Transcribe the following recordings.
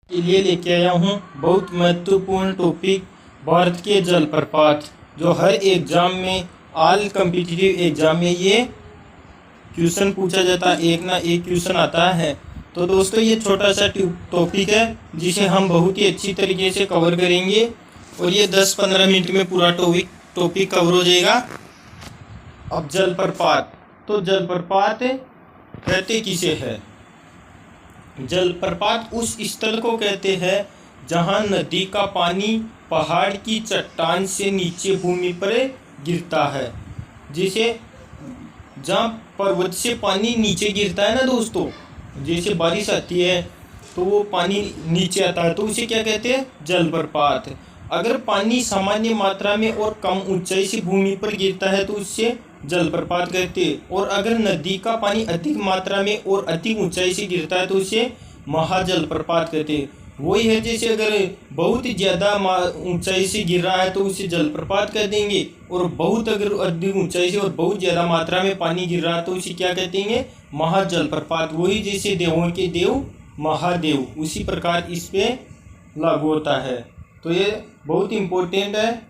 के लिए लेके आया हूँ बहुत महत्वपूर्ण टॉपिक भारत के जलप्रपात, जो हर एग्जाम में ऑल कम्पिटिटिव एग्जाम में ये क्वेश्चन पूछा जाता है, एक ना एक क्वेश्चन आता है। तो दोस्तों ये छोटा सा टॉपिक है जिसे हम बहुत ही अच्छी तरीके से कवर करेंगे और ये 10-15 मिनट में पूरा टॉपिक कवर हो जाएगा। अब जलप्रपात, तो जलप्रपात कहते किसे है? जलप्रपात उस स्थल को कहते हैं जहां नदी का पानी पहाड़ की चट्टान से नीचे भूमि पर गिरता है। जैसे जहाँ पर्वत से पानी नीचे गिरता है ना दोस्तों, जैसे बारिश आती है तो वो पानी नीचे आता है, तो उसे क्या कहते हैं? जलप्रपात। अगर पानी सामान्य मात्रा में और कम ऊंचाई से भूमि पर गिरता है तो उससे जलप्रपात कहते हैं, और अगर नदी का पानी अधिक मात्रा में और अधिक ऊंचाई से गिरता है तो उसे महाजलप्रपात कहते हैं। वही है, जैसे अगर बहुत ज़्यादा ऊंचाई से गिर रहा है तो उसे जलप्रपात कह देंगे, और बहुत अगर अधिक ऊंचाई से और बहुत ज़्यादा मात्रा में पानी गिर रहा है तो उसे क्या कहते हैं? महाजलप्रपात। वही जैसे देवों के देव महादेव, उसी प्रकार इस पे लागू होता है। तो ये बहुत इम्पोर्टेंट है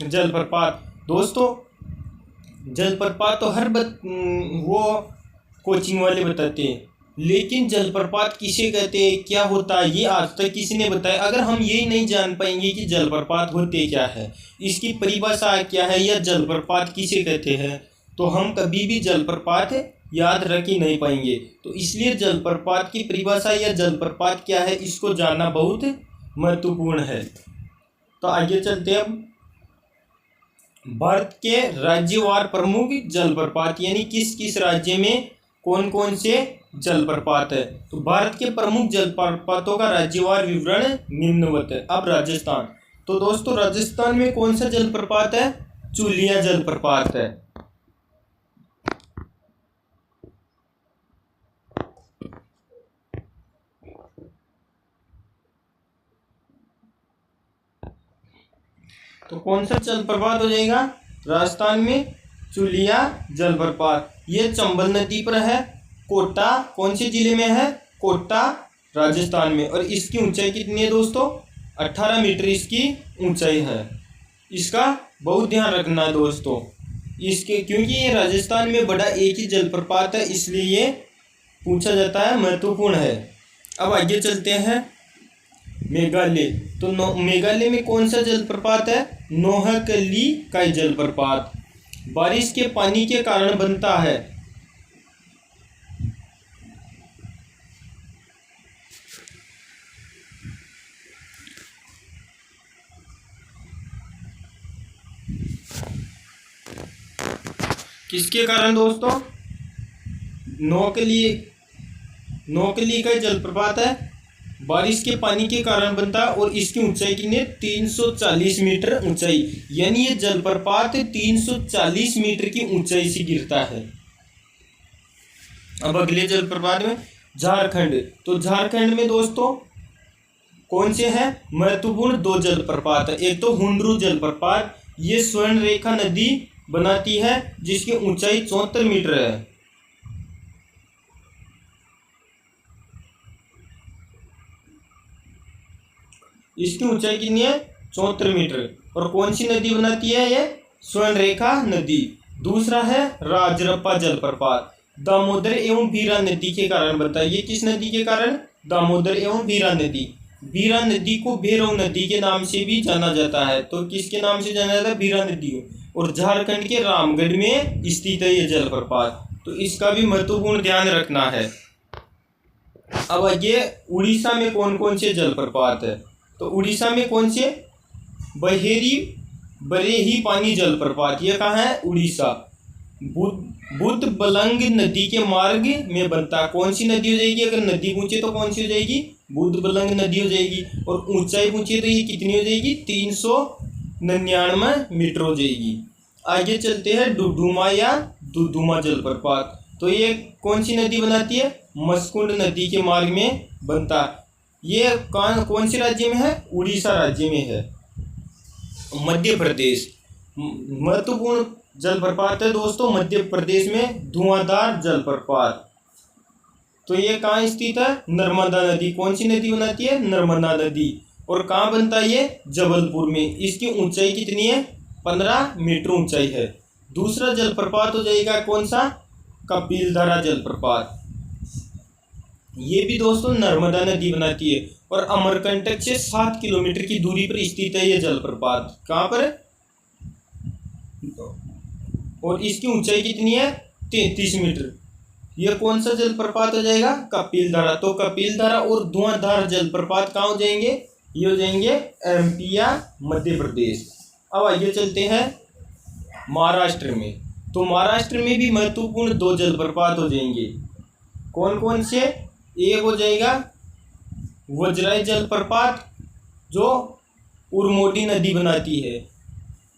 जलप्रपात दोस्तों। जलप्रपात तो हर वो कोचिंग वाले बताते हैं, लेकिन जलप्रपात किसे कहते हैं, क्या होता है, ये आज तक किसी ने बताया? अगर हम यही नहीं जान पाएंगे कि जलप्रपात होते क्या है, इसकी परिभाषा क्या है, या जलप्रपात किसे कहते हैं, तो हम कभी भी जलप्रपात याद रख ही नहीं पाएंगे। तो इसलिए जलप्रपात की परिभाषा या जलप्रपात क्या है, इसको जानना बहुत महत्वपूर्ण है। तो आगे चलते हैं। अब भारत के राज्यवार प्रमुख जलप्रपात, यानी किस किस राज्य में कौन कौन से जलप्रपात है। तो भारत के प्रमुख जलप्रपातों का राज्यवार विवरण निम्नवत है। अब राजस्थान, तो दोस्तों राजस्थान में कौन सा जलप्रपात है? चुलिया जलप्रपात है। तो कौन सा जलप्रपात हो जाएगा राजस्थान में? चुलिया जलप्रपात। ये चंबल नदी पर है। कोटा कौन से जिले में है? कोटा राजस्थान में। और इसकी ऊंचाई कितनी है दोस्तों? 18 मीटर इसकी ऊंचाई है। इसका बहुत ध्यान रखना है दोस्तों, इसके क्योंकि ये राजस्थान में बड़ा एक ही जलप्रपात है, इसलिए ये पूछा जाता है, महत्वपूर्ण है। अब आगे चलते हैं मेघालय। तो मेघालय में कौन सा जलप्रपात है? नोहकली का जलप्रपात बारिश के पानी के कारण बनता है। किसके कारण दोस्तों? नोकली का जलप्रपात है, बारिश के पानी के कारण बनता है, और इसकी ऊंचाई कितनी है? 340 मीटर ऊंचाई, यानी ये जलप्रपात 340 मीटर की ऊंचाई से गिरता है। अब अगले जलप्रपात में झारखंड। तो झारखंड में दोस्तों कौन से हैं? महत्वपूर्ण 2 जलप्रपात है। एक तो हुंडरू जलप्रपात, ये स्वर्ण रेखा नदी बनाती है जिसकी ऊंचाई 74 मीटर है। इसकी ऊंचाई कितनी है? 74 मीटर। और कौन सी नदी बनाती है? ये स्वर्ण रेखा नदी। दूसरा है राजरप्पा जलप्रपात, दामोदर एवं भीरा नदी के कारण बनता है। ये किस नदी के कारण? दामोदर एवं भीरा नदी। भीरा नदी को भैरव नदी के नाम से भी जाना जाता है। तो किसके नाम से जाना जाता है? भीरा नदी को। और झारखंड के रामगढ़ में स्थित है ये जलप्रपात, तो इसका भी महत्वपूर्ण ध्यान रखना है। अब ये उड़ीसा में कौन कौन से जलप्रपात है? तो उड़ीसा में कौन से? बरेही पानी जलप्रपात, ये कहाँ है? उड़ीसा। बुधबलंग नदी के मार्ग में बनता है। कौन सी नदी हो जाएगी? अगर नदी पूछे तो कौन सी हो जाएगी? बुधबलंग नदी हो जाएगी। और ऊंचाई पूछे तो ये कितनी हो जाएगी? 399 मीटर हो जाएगी। आगे चलते हैं डुडुमा या दुदुमा जलप्रपात। तो ये कौन सी नदी बनाती है? मस्कुंड नदी के मार्ग में बनता है। ये कौन से राज्य में है? उड़ीसा राज्य में है। मध्य प्रदेश, महत्वपूर्ण जलप्रपात है दोस्तों मध्य प्रदेश में धुआंधार जलप्रपात। तो ये कहाँ स्थित है? नर्मदा नदी। कौन सी नदी बनाती है? नर्मदा नदी। और कहाँ बनता है ये? जबलपुर में। इसकी ऊंचाई कितनी है? 15 मीटर ऊंचाई है। दूसरा जलप्रपात हो जाएगा कौन सा? कपिलधारा जलप्रपात। ये भी दोस्तों नर्मदा नदी बनाती है और अमरकंटक से 7 किलोमीटर की दूरी पर स्थित है ये जलप्रपात। कहाँ पर? और इसकी ऊंचाई कितनी है? 33 मीटर। यह कौन सा जलप्रपात हो जाएगा? कपिलधारा। तो कपिलधारा और धुआंधार जलप्रपात कहाँ हो जाएंगे? ये हो जाएंगे एमपी या मध्य प्रदेश। अब आइए चलते हैं महाराष्ट्र में। तो महाराष्ट्र में भी महत्वपूर्ण 2 जलप्रपात हो जाएंगे। कौन कौन से? एक हो जाएगा वज्राई जलप्रपात जो उरमोडी नदी बनाती है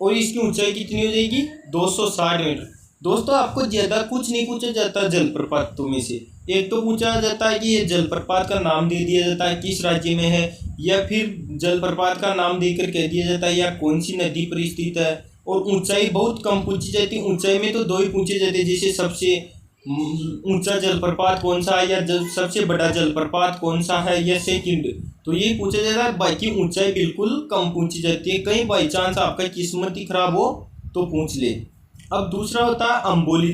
और इसकी ऊंचाई कितनी हो जाएगी? 260 मीटर। दोस्तों आपको ज़्यादा कुछ नहीं पूछा जाता जलप्रपातों में से। एक तो पूछा जाता है कि ये जलप्रपात का नाम दे दिया जाता है किस राज्य में है, या फिर जलप्रपात का नाम देकर कह दिया जाता है या कौन सी नदी पर स्थित है। और ऊंचाई बहुत कम पूछी जाती है। ऊंचाई में तो 2 ही पूछे जाते हैं, जैसे सबसे ऊंचा जलप्रपात कौन सा है, या सबसे बड़ा जलप्रपात कौन सा है, या सेकंड। तो ये पूछा जाता है। बाकी ऊंचाई बिल्कुल कम पूछी जाती है। कहीं बाई चांस आपका किस्मत ही खराब हो तो पूछ ले। अब दूसरा होता है अंबोली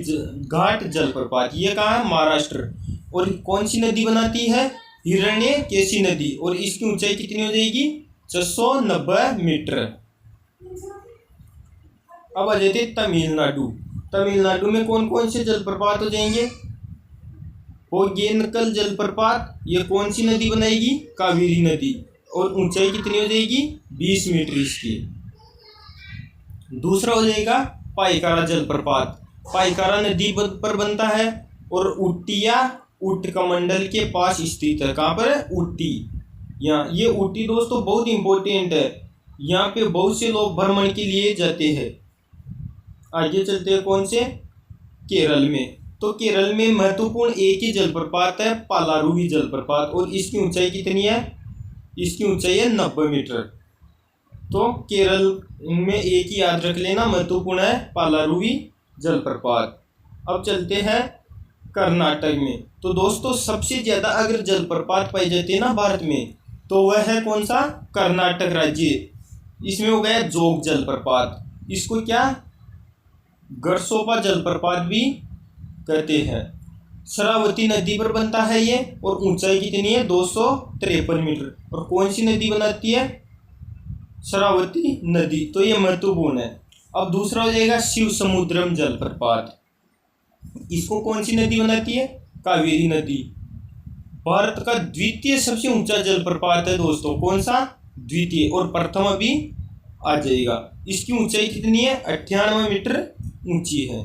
घाट जलप्रपात। ये कहाँ है? महाराष्ट्र। और कौन सी नदी बनाती है? हिरण्यकेशी नदी। और इसकी ऊंचाई कितनी हो जाएगी? 690 मीटर। अब आ जाते तमिलनाडु। तमिलनाडु में कौन कौन से जलप्रपात हो जाएंगे? होगेनकल जलप्रपात। ये कौन सी नदी बनाएगी? कावेरी नदी। और ऊंचाई कितनी हो जाएगी? 20 मीटर इसकी। दूसरा हो जाएगा पाइकारा जलप्रपात। पाइकारा नदी पर बनता है और उट्टिया उट्टकमंडल के पास स्थित है। कहाँ पर है? ऊटी। यहाँ ये ऊटी दोस्तों बहुत इंपॉर्टेंट है। यहाँ पे बहुत से लोग भ्रमण के लिए जाते हैं। आगे चलते हैं कौन से? केरल में। तो केरल में महत्वपूर्ण एक ही जलप्रपात है, पालारुवी जलप्रपात। और इसकी ऊंचाई कितनी है? इसकी ऊंचाई है 90 मीटर। तो केरल में एक ही याद रख लेना, महत्वपूर्ण है पालारुवी जलप्रपात। अब चलते हैं कर्नाटक में। तो दोस्तों सबसे ज़्यादा अगर जलप्रपात पाए जाते हैं ना भारत में, तो वह है कौन सा? कर्नाटक राज्य। इसमें हो गया जोग जलप्रपात। इसको क्या गरसोपा जलप्रपात भी कहते हैं। शरावती नदी पर बनता है ये। और ऊंचाई कितनी है? 253 मीटर। और कौन सी नदी बनाती है? शरावती नदी। तो ये महत्वपूर्ण है। अब दूसरा हो जाएगा शिव समुद्रम जलप्रपात। इसको कौन सी नदी बनाती है? कावेरी नदी। भारत का द्वितीय सबसे ऊंचा जलप्रपात है दोस्तों। कौन सा? द्वितीय। और प्रथम अभी आ जाएगा। इसकी ऊंचाई कितनी है? 98 मीटर ऊंची है।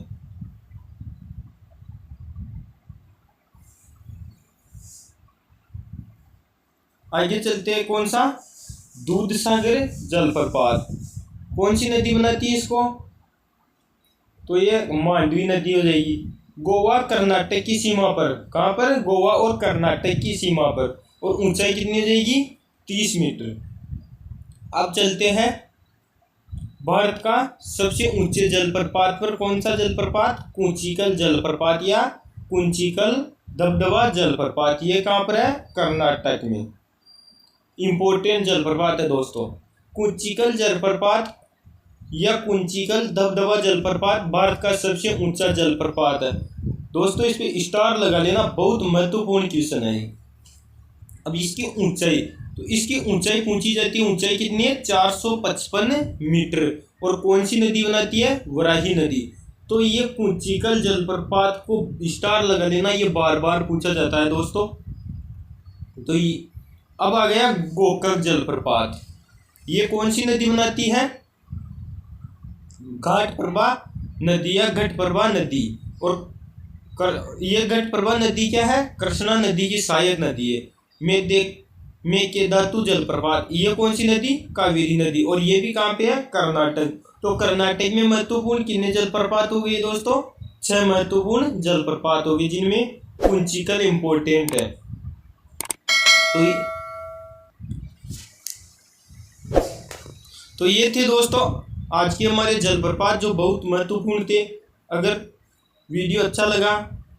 आगे चलते हैं कौन सा? दूधसागर जलप्रपात। कौन सी नदी बनाती है इसको? तो ये मांडवी नदी हो जाएगी। गोवा कर्नाटक की सीमा पर। कहाँ पर? गोवा और कर्नाटक की सीमा पर। और ऊंचाई कितनी हो जाएगी? 30 मीटर। अब चलते हैं भारत का सबसे ऊंचे जलप्रपात पर। कौन सा जलप्रपात? कुंचिकल जलप्रपात या कुंचिकल दबदबा जलप्रपात। ये कहाँ पर है? कर्नाटक में। इंपॉर्टेंट जलप्रपात है दोस्तों। कुंचिकल जलप्रपात या कुंचिकल दबदबा जलप्रपात भारत का सबसे ऊंचा जलप्रपात है दोस्तों। इस पे स्टार लगा लेना, बहुत महत्वपूर्ण क्वेश्चन है। अब इसकी ऊंचाई, तो इसकी ऊंचाई पूछी जाती है। ऊंचाई कितनी है? 455 मीटर। और कौन सी नदी बनाती है? वराही नदी। तो ये कुंचिकल जलप्रपात को स्टार लगा लेना, ये बार बार पूछा जाता है दोस्तों। तो ये अब आ गया गोकक जलप्रपात। ये कौन सी नदी बनाती है? घाटप्रभा नदी या घटप्रभा नदी। और ये घटप्रभा नदी क्या है? कृष्णा नदी की सहायक नदी है। मेकेदातु जलप्रपात। ये कौन सी नदी? कावेरी नदी। और ये भी कहाँ पे है? कर्नाटक। तो कर्नाटक में महत्वपूर्ण कितने जलप्रपात हो गए दोस्तों? 6 महत्वपूर्ण जलप्रपात हो गए, जिनमें कुंचिकल इंपॉर्टेंट है। तो ये थे दोस्तों आज के हमारे जलप्रपात, जो बहुत महत्वपूर्ण थे। अगर वीडियो अच्छा लगा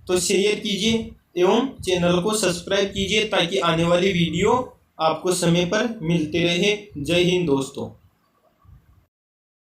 तो शेयर कीजिए, एवं चैनल को सब्सक्राइब कीजिए ताकि आने वाली वीडियो आपको समय पर मिलते रहे। जय हिंद दोस्तों।